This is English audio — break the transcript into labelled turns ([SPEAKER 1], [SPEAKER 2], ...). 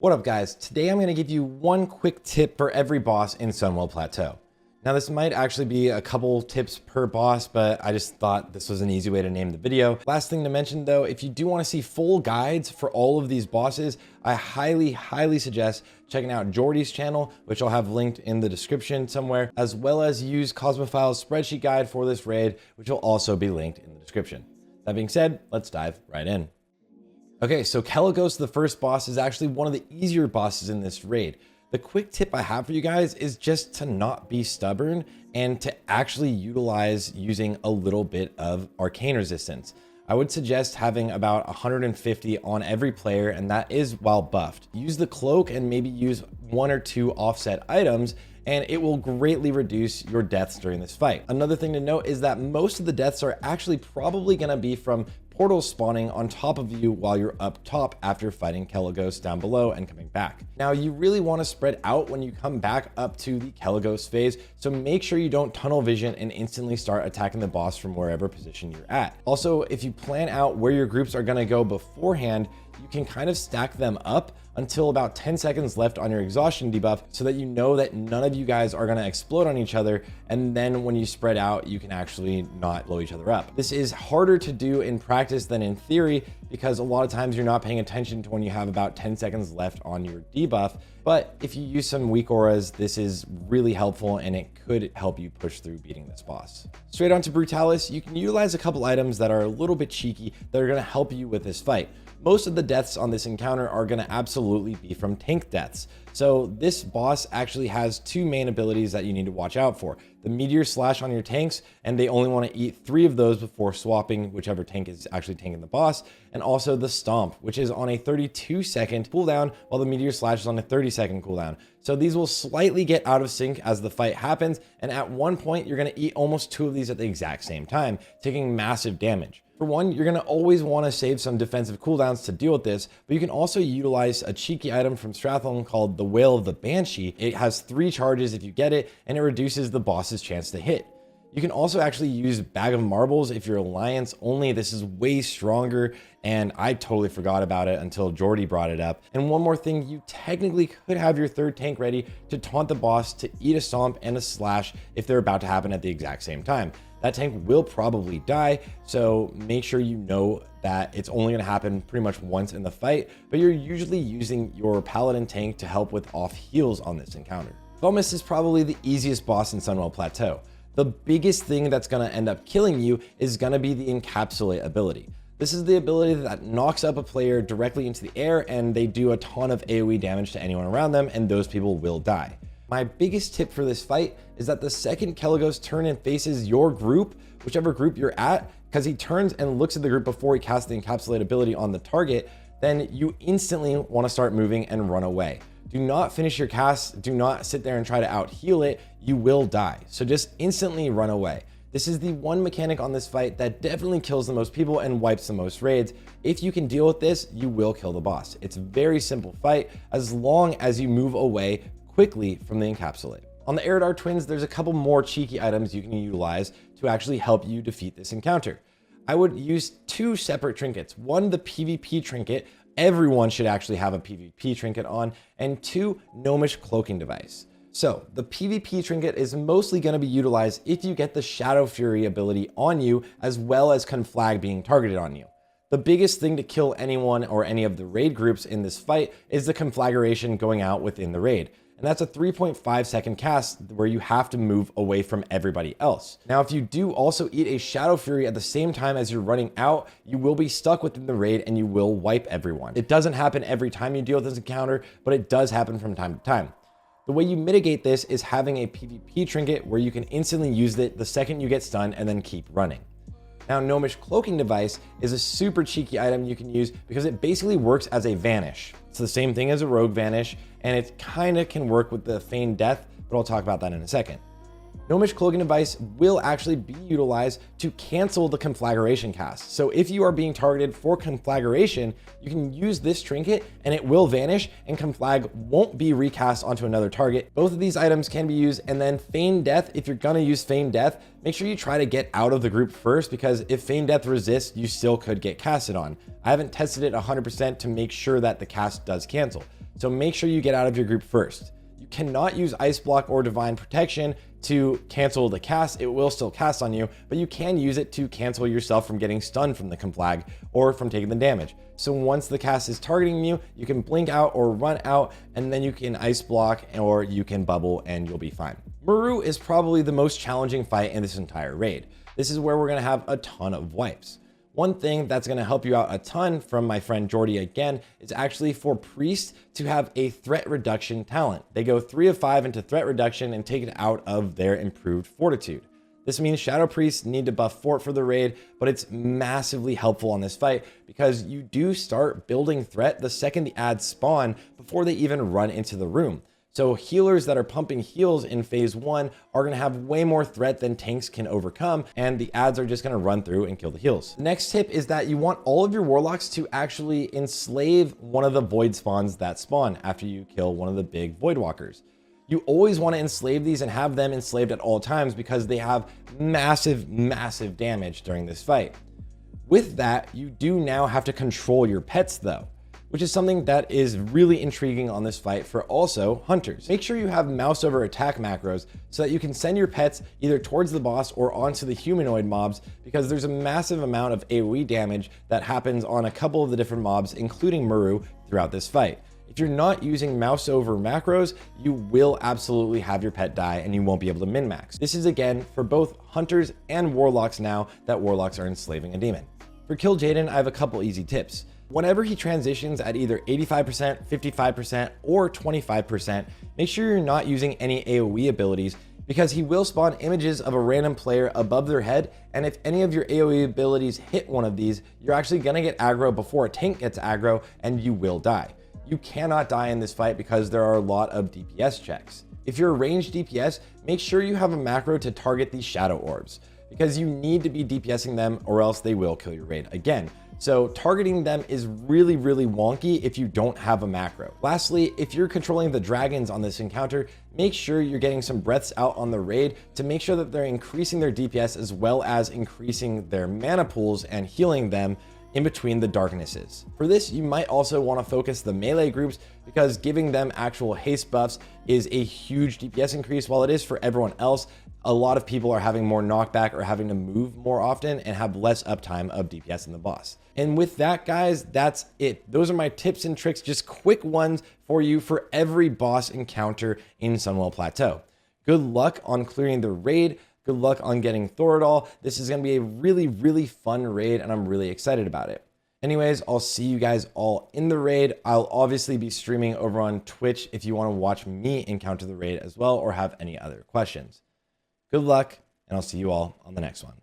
[SPEAKER 1] What up guys, today I'm going to give you one quick tip for every boss in Sunwell Plateau. Now this might actually be a couple tips per boss, but I just thought this was an easy way to name the video. Last thing to mention though, if you do want to see full guides for all of these bosses, I highly suggest checking out Jordy's channel, which I'll have linked in the description somewhere, as well as use Cosmophile's spreadsheet guide for this raid, which will also be linked in the description. That being said, let's dive right in. Okay, so Kelgos, the first boss, is actually one of the easier bosses in this raid. The quick tip I have for you guys is just to not be stubborn and to actually utilize using a little bit of arcane resistance. I would suggest having about 150 on every player, and that is while buffed. Use the cloak and maybe use 1 or 2 offset items, and it will greatly reduce your deaths during this fight. Another thing to note is that most of the deaths are actually probably going to be from portals spawning on top of you while you're up top after fighting Kelgos down below and coming back. Now you really want to spread out when you come back up to the Kelgos phase, so make sure you don't tunnel vision and instantly start attacking the boss from wherever position you're at. Also, if you plan out where your groups are going to go beforehand, you can kind of stack them up until about 10 seconds left on your exhaustion debuff so that you know that none of you guys are going to explode on each other, and then when you spread out you can actually not blow each other up. This is harder to do in practice than in theory because a lot of times you're not paying attention to when you have about 10 seconds left on your debuff, but if you use some weak auras, this is really helpful and it could help you push through beating this boss. Straight on to Brutalis, you can utilize a couple items that are a little bit cheeky that are going to help you with this fight. Most of the deaths on this encounter are going to absolutely be from tank deaths. So this boss actually has 2 main abilities that you need to watch out for. The meteor slash on your tanks, and they only want to eat 3 of those before swapping whichever tank is actually tanking the boss. And also the stomp, which is on a 32-second cooldown, while the meteor slash is on a 30-second cooldown. So these will slightly get out of sync as the fight happens, and at one point you're going to eat almost 2 of these at the exact same time, taking massive damage. For one, you're going to always want to save some defensive cooldowns to deal with this, but you can also utilize a cheeky item from Sarthe called the Wail of the Banshee. It has 3 charges if you get it, and it reduces the boss's chance to hit. You can also actually use Bag of Marbles if you're Alliance only. This is way stronger, and I totally forgot about it until Jordy brought it up. And one more thing, you technically could have your 3rd tank ready to taunt the boss to eat a stomp and a slash if they're about to happen at the exact same time. That tank will probably die, so make sure you know that it's only going to happen pretty much once in the fight, but you're usually using your paladin tank to help with off heals on this encounter. Thomas is probably the easiest boss in Sunwell Plateau. The biggest thing that's going to end up killing you is going to be the encapsulate ability. This is the ability that knocks up a player directly into the air, and they do a ton of AoE damage to anyone around them, and those people will die. My biggest tip for this fight is that the second Kelgos turns and faces your group, whichever group you're at, because he turns and looks at the group before he casts the encapsulate ability on the target, then you instantly want to start moving and run away. Do not finish your cast, do not sit there and try to out heal it, you will die. So just instantly run away. This is the one mechanic on this fight that definitely kills the most people and wipes the most raids. If you can deal with this, you will kill the boss. It's a very simple fight as long as you move away quickly from the encapsulate. On the Eridar twins, there's a couple more cheeky items you can utilize to actually help you defeat this encounter. I would use 2 separate trinkets. One, the PvP trinket. Everyone should actually have a PvP trinket on, and 2, gnomish cloaking device. So the PvP trinket is mostly going to be utilized if you get the Shadow Fury ability on you, as well as Conflag being targeted on you. The biggest thing to kill anyone or any of the raid groups in this fight is the conflagration going out within the raid. And that's a 3.5 second cast where you have to move away from everybody else. Now, if you do also eat a Shadow Fury at the same time as you're running out, you will be stuck within the raid and you will wipe everyone. It doesn't happen every time you deal with this encounter, but it does happen from time to time. The way you mitigate this is having a PvP trinket where you can instantly use it the second you get stunned and then keep running. Now, Gnomish Cloaking Device is a super cheeky item you can use because it basically works as a vanish. It's the same thing as a rogue vanish, and it kind of can work with the feigned death, but I'll talk about that in a second. Gnomish Cloaking Device will actually be utilized to cancel the conflagration cast. So if you are being targeted for conflagration, you can use this trinket and it will vanish and conflag won't be recast onto another target. Both of these items can be used. And then Feign Death, if you're gonna use Feign Death, make sure you try to get out of the group first, because if Feign Death resists, you still could get casted on. I haven't tested it 100% to make sure that the cast does cancel. So make sure you get out of your group first. You cannot use Ice Block or Divine Protection to cancel the cast. It will still cast on you, but you can use it to cancel yourself from getting stunned from the conflag or from taking the damage. So once the cast is targeting you, you can blink out or run out, and then you can Ice Block or you can bubble and you'll be fine. Meru is probably the most challenging fight in this entire raid. This is where we're gonna have a ton of wipes. One thing that's going to help you out a ton from my friend Jordy again is actually for priests to have a threat reduction talent. They go 3 of 5 into threat reduction and take it out of their improved fortitude. This means shadow priests need to buff fort for the raid, but it's massively helpful on this fight because you do start building threat the second the ads spawn before they even run into the room. So healers that are pumping heals in phase 1 are going to have way more threat than tanks can overcome, and the ads are just going to run through and kill the heals. Next tip is that you want all of your warlocks to actually enslave one of the void spawns that spawn after you kill one of the big void walkers. You always want to enslave these and have them enslaved at all times because they have massive damage during this fight. With that, you do now have to control your pets though, which is something that is really intriguing on this fight for also hunters. Make sure you have mouse over attack macros so that you can send your pets either towards the boss or onto the humanoid mobs, because there's a massive amount of AoE damage that happens on a couple of the different mobs, including Meru, throughout this fight. If you're not using mouse over macros, you will absolutely have your pet die and you won't be able to min-max. This is again for both hunters and warlocks now that warlocks are enslaving a demon. For Kiljaeden, I have a couple easy tips. Whenever he transitions at either 85%, 55%, or 25%, make sure you're not using any AoE abilities, because he will spawn images of a random player above their head, and if any of your AoE abilities hit one of these, you're actually gonna get aggro before a tank gets aggro, and you will die. You cannot die in this fight because there are a lot of DPS checks. If you're a ranged DPS, make sure you have a macro to target these shadow orbs, because you need to be DPSing them or else they will kill your raid again. So targeting them is really wonky if you don't have a macro. Lastly, if you're controlling the dragons on this encounter, make sure you're getting some breaths out on the raid to make sure that they're increasing their DPS as well as increasing their mana pools and healing them in between the darknesses. For this, you might also want to focus the melee groups, because giving them actual haste buffs is a huge DPS increase. While it is for everyone else, a lot of people are having more knockback or having to move more often and have less uptime of DPS in the boss. And with that, guys, that's it. Those are my tips and tricks, just quick ones for you for every boss encounter in Sunwell Plateau. Good luck on clearing the raid. Good luck on getting Thoradol. This is going to be a really fun raid, and I'm really excited about it. Anyways, I'll see you guys all in the raid. I'll obviously be streaming over on Twitch if you want to watch me encounter the raid as well or have any other questions. Good luck, and I'll see you all on the next one.